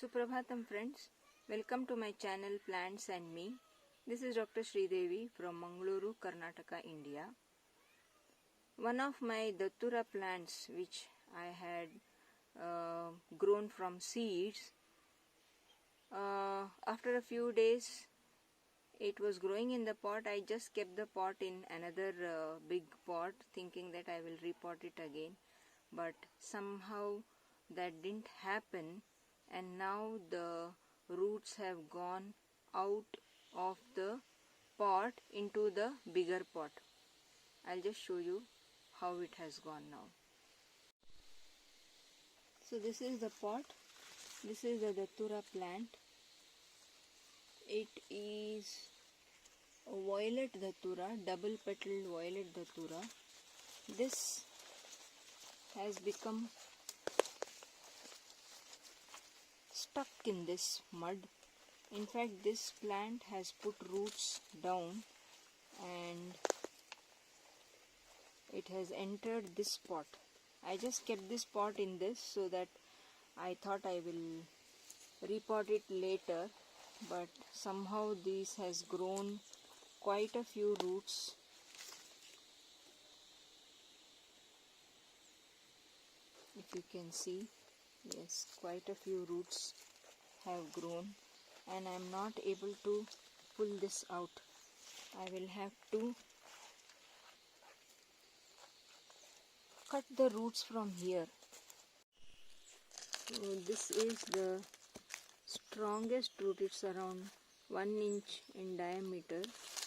Suprabhatam friends, welcome to my channel Plants and Me. This is Dr. Sridevi from Mangaluru, Karnataka, India. One of my Dhattura plants which I had grown from seeds, after a few days it was growing in the pot. I just kept the pot in another big pot thinking that I will repot it again, but somehow that didn't happen, and now the roots have gone out of the pot into the bigger pot. I'll just show you how it has gone now. So this is the pot. This is the Dhattura plant. It is a violet Dhattura, double petaled violet Dhattura. This has become stuck in this mud. In fact, this plant has put roots down and it has entered this pot. I just kept this pot in this so that I thought I will repot it later, but somehow this has grown quite a few roots. If you can see, yes, quite a few roots have grown, and I am not able to pull this out. I will have to cut the roots from here. So this is the strongest root. It's around 1 inch in diameter.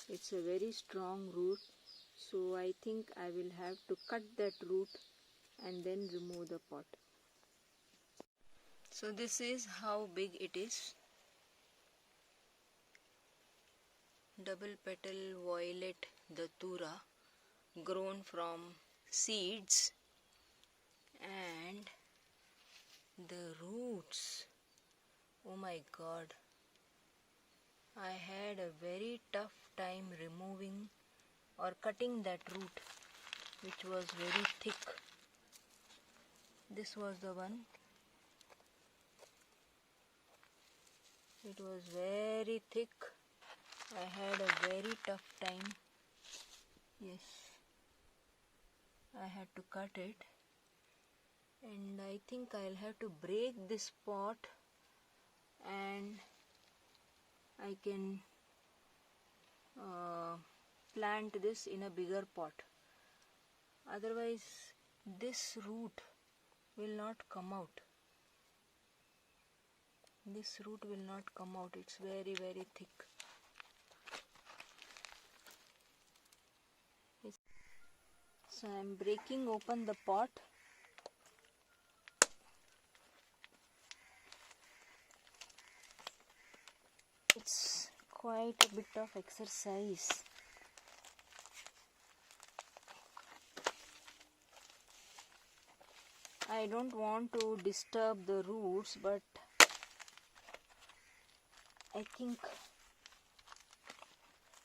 It's a very strong root, so I think I will have to cut that root and then remove the pot. So this is how big it is. Double petal violet Dhattura, grown from seeds, and the roots, oh my god, I had a very tough time removing or cutting that root, which was very thick. This was the one. It was very thick. I had a very tough time. Yes, I had to cut it, and I think I'll have to break this pot and I can plant this in a bigger pot. Otherwise this root will not come out. This root will not come out. It's very, very thick. So I am breaking open the pot. It's quite a bit of exercise. I don't want to disturb the roots, but I think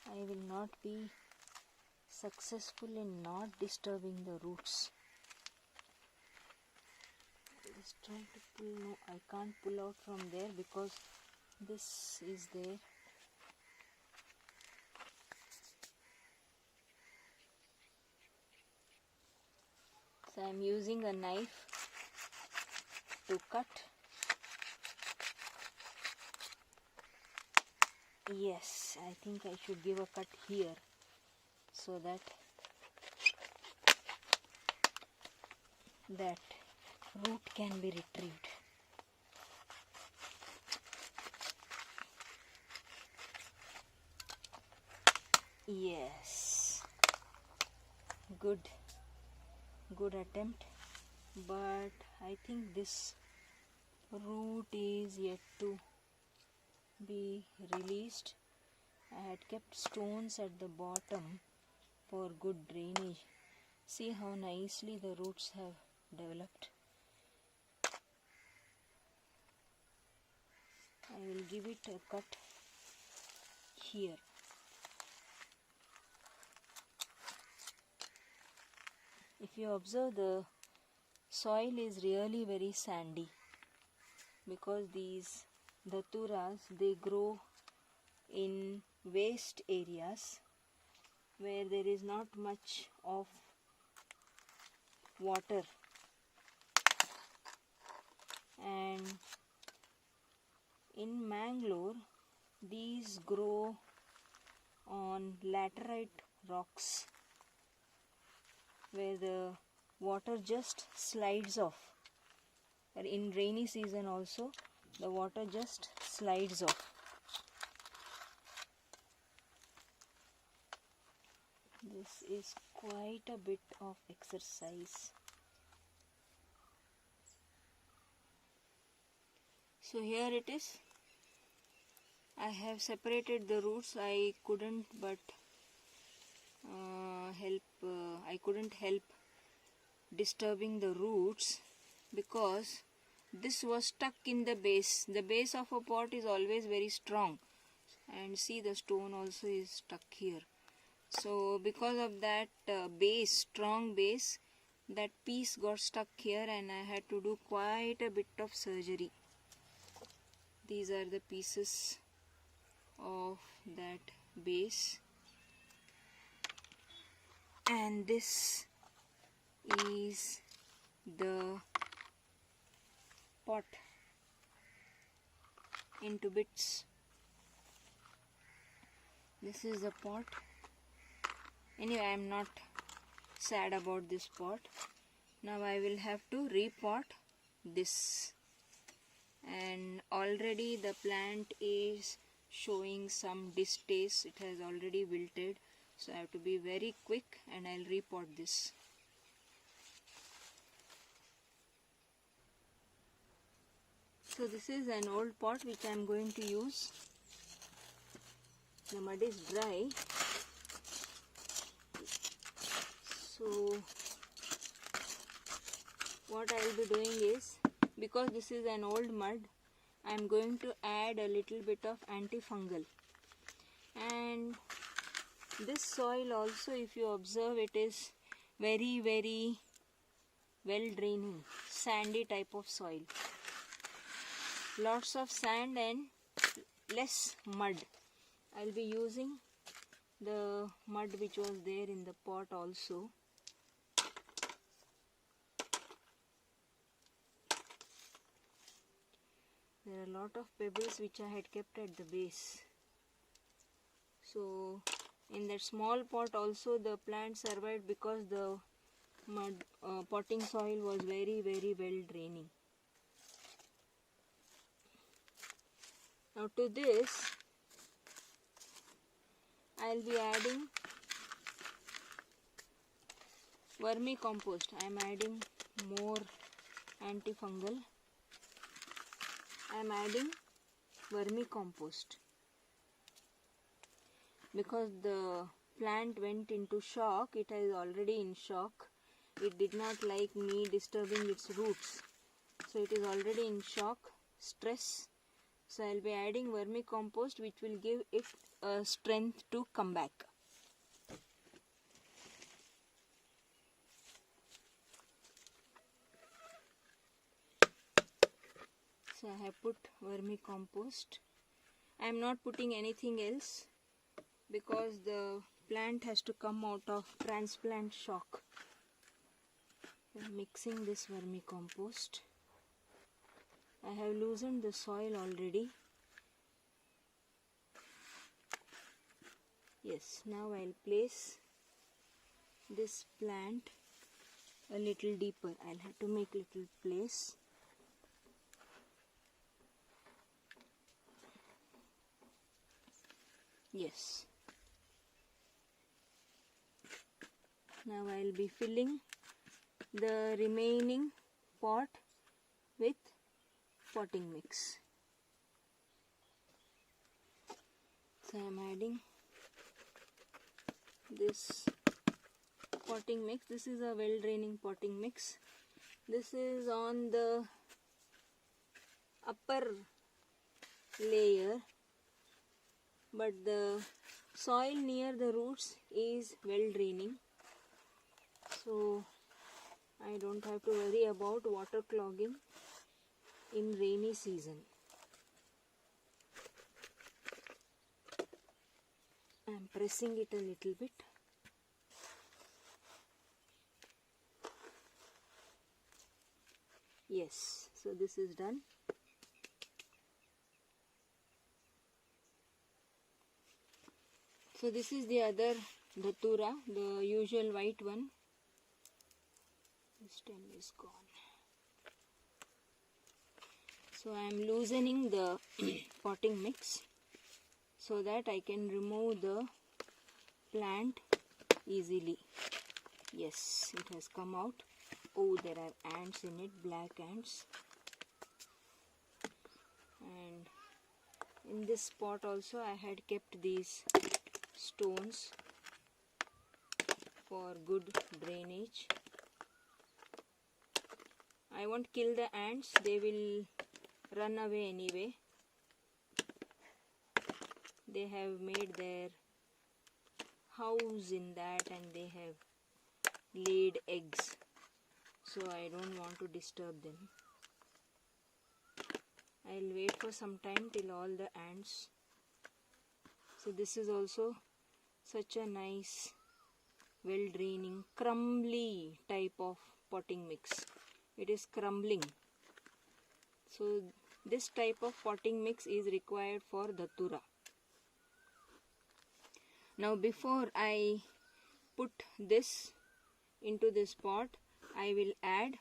I will not be successful in not disturbing the roots. Just try to pull. No, I can't pull out from there because this is there. So I am using a knife to cut. Yes, I think I should give a cut here so that root can be retrieved. Yes, good attempt, but I think this root is yet to be released. I had kept stones at the bottom for good drainage. See how nicely the roots have developed. I will give it a cut here. If you observe, the soil is really very sandy. because these Dhatturas, they grow in waste areas where there is not much of water, and in Mangalore these grow on laterite rocks where the water just slides off. In rainy season also the water just slides off. This is quite a bit of exercise. So here it is. I have separated the roots. I couldn't help disturbing the roots because this was stuck in the base. The base of a pot is always very strong, and see, the stone also is stuck here. So because of that strong base, that piece got stuck here and I had to do quite a bit of surgery. These are the pieces of that base, and this is the pot into bits. This is the pot. Anyway, I am not sad about this pot. Now I will have to repot this, and already the plant is showing some distaste. It has already wilted, so I have to be very quick and I'll repot this. So this is an old pot which I am going to use. The mud is dry. So what I will be doing is, because this is an old mud, I am going to add a little bit of antifungal. And this soil also, if you observe, it is very, very well draining, sandy type of soil. Lots of sand and less mud. I will be using the mud which was there in the pot also. There are a lot of pebbles which I had kept at the base. So in that small pot also the plant survived because the mud potting soil was very, very well draining. Now to this I will be adding vermicompost. I am adding more antifungal. I am adding vermicompost because the plant went into shock. It is already in shock. It did not like me disturbing its roots, so it is already in shock, stress. So I will be adding vermicompost which will give it strength to come back. So I have put vermicompost. I am not putting anything else because the plant has to come out of transplant shock. I am mixing this vermicompost. I have loosened the soil already. Yes, now I will place this plant a little deeper. I will have to make little place. Yes. Now I will be filling the remaining pot with potting mix. So I am adding this potting mix. This is a well draining potting mix. This is on the upper layer, but the soil near the roots is well draining, so I don't have to worry about water clogging. in rainy season. I am pressing it a little bit. Yes, so this is done. So this is the other Dhattura, the usual white one. The stem is gone. So I am loosening the potting mix so that I can remove the plant easily. Yes, it has come out. Oh, there are ants in it, black ants. And in this pot also I had kept these stones for good drainage. I won't kill the ants, they will run away anyway. They have made their house in that and they have laid eggs, so I don't want to disturb them. I'll wait for some time till all the ants. So this is also such a nice, well draining, crumbly type of potting mix. It is crumbling. So this type of potting mix is required for Dhattura. Now before I put this into this pot, I will add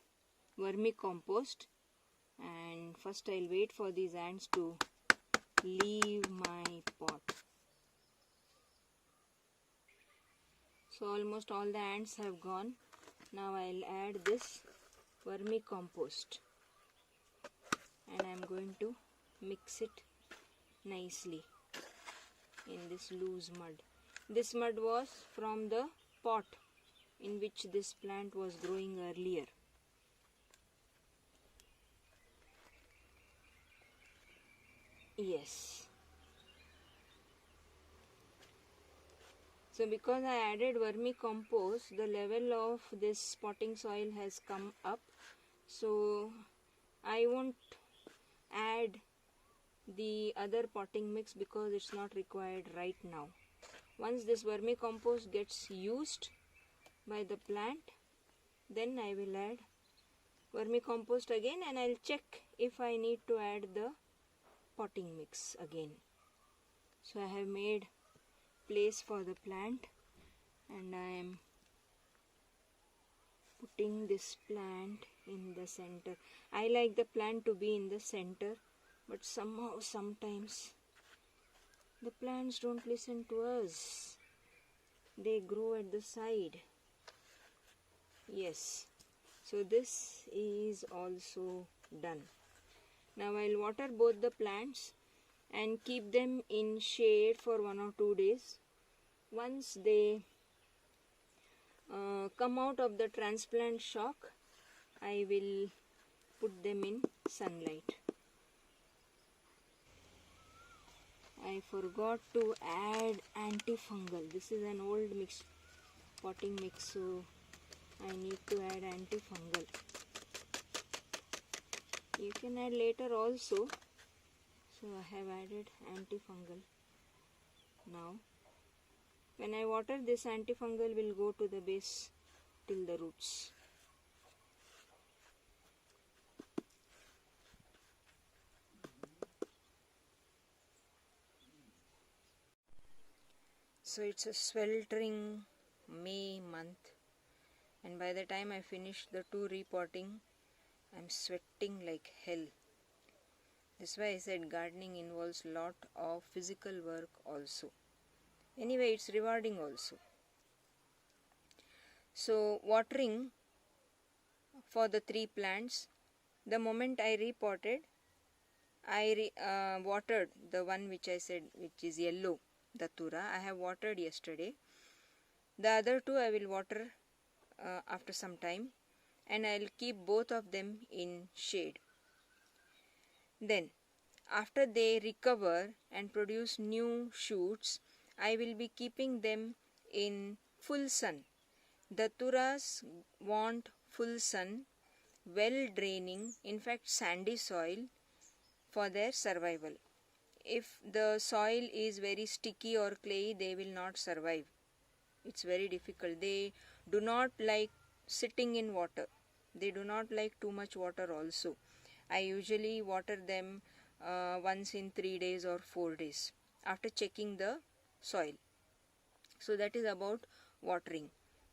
vermicompost, and first I'll wait for these ants to leave my pot. So almost all the ants have gone. Now I'll add this vermicompost and I'm going to mix it nicely in this loose mud. This mud was from the pot in which this plant was growing earlier. Yes. So because I added vermicompost, the level of this potting soil has come up. So I won't add the other potting mix because it's not required right now. Once this vermicompost gets used by the plant, then I will add vermicompost again and I'll check if I need to add the potting mix again. So I have made place for the plant and I am putting this plant in the center. I like the plant to be in the center, but sometimes the plants don't listen to us. They grow at the side. Yes, so this is also done. Now I'll water both the plants and keep them in shade for 1 or 2 days. Once they come out of the transplant shock, I will put them in sunlight. I forgot to add antifungal. This is an old potting mix, so I need to add antifungal. You can add later also. So I have added antifungal. Now when I water, this antifungal will go to the base till the roots. So it's a sweltering May month, and by the time I finish the 2 repotting, I'm sweating like hell. That's why I said gardening involves lot of physical work also. Anyway, it's rewarding also. So watering for the 3 plants, the moment I repotted, I watered the one which I said which is yellow, Dhattura. I have watered yesterday. The other 2 I will water after some time, and I will keep both of them in shade. Then after they recover and produce new shoots, I will be keeping them in full sun. Dhatturas want full sun well draining, in fact sandy soil for their survival. If the soil is very sticky or clayey, they will not survive. It's very difficult. They do not like sitting in water. They do not like too much water also. I usually water them once in 3 days or 4 days after checking the soil. So that is about watering.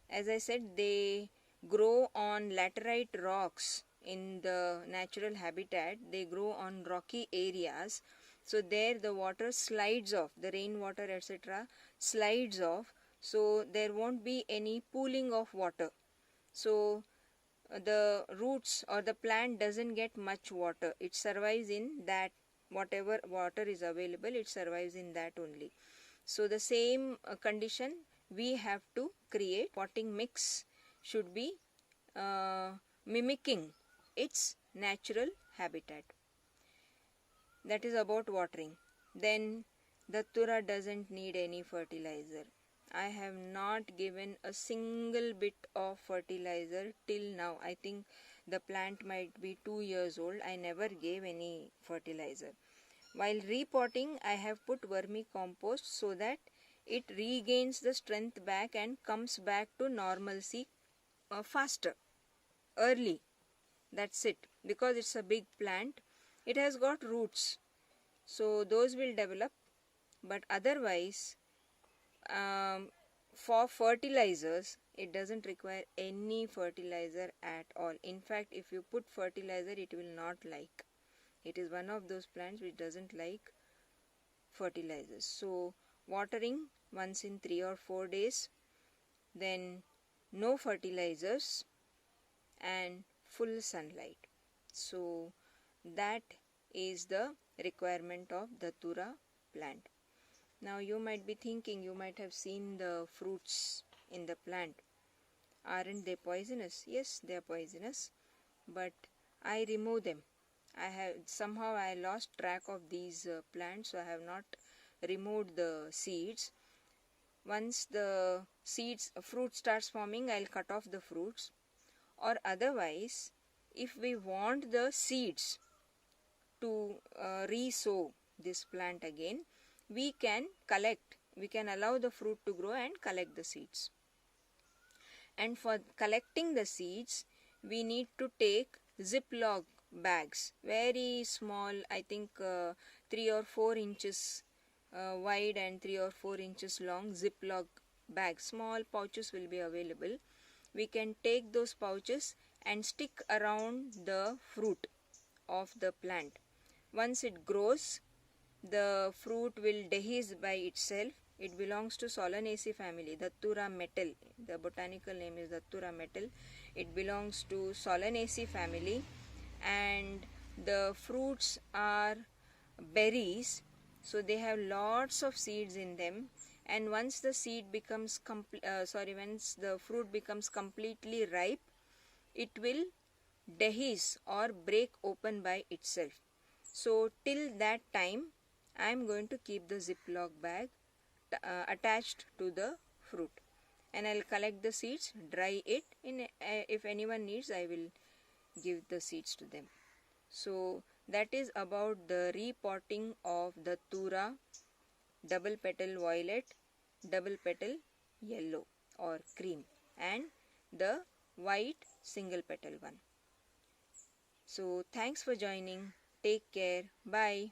As I said, they grow on laterite rocks in the natural habitat. They grow on rocky areas. So there the water slides off, the rainwater etc. slides off. So there won't be any pooling of water. So the roots or the plant doesn't get much water. It survives in that, whatever water is available, it survives in that only. So the same condition we have to create. Potting mix should be mimicking its natural habitat. That is about watering. Then Dhattura doesn't need any fertilizer. I have not given a single bit of fertilizer till now. I think the plant might be 2 years old. I never gave any fertilizer. While repotting, I have put vermicompost so that it regains the strength back and comes back to normalcy faster, early. That's it. Because it's a big plant, it has got roots. So those will develop. But otherwise, for fertilizers, it doesn't require any fertilizer at all. In fact, if you put fertilizer, it will not like. It is one of those plants which doesn't like fertilizers. So watering once in 3 or 4 days, then no fertilizers and full sunlight. So that is the requirement of Dhattura plant. Now you might be thinking, you might have seen the fruits in the plant. Aren't they poisonous? Yes, they are poisonous, but I remove them. Somehow I lost track of these plants, so I have not removed the seeds. Once the fruit starts forming, I'll cut off the fruits. Or otherwise, if we want the seeds to re-sow this plant again, we can allow the fruit to grow and collect the seeds. And for collecting the seeds, we need to take Ziploc bags, very small, I think 3 or 4 inches wide and 3 or 4 inches long Ziploc bags. Small pouches will be available. We can take those pouches and stick around the fruit of the plant. Once it grows, the fruit will dehisce by itself. It belongs to Solanaceae family, Dhattura metal. The botanical name is Dhattura metal. It belongs to Solanaceae family, and the fruits are berries, so they have lots of seeds in them. And once the fruit becomes completely ripe, it will dehisce or break open by itself. So till that time, I am going to keep the Ziploc bag attached to the fruit, and I'll collect the seeds, dry it. If anyone needs, I will give the seeds to them. So that is about the repotting of the Dhattura double petal violet, double petal yellow or cream, and the white single petal one. So thanks for joining. Take care. Bye.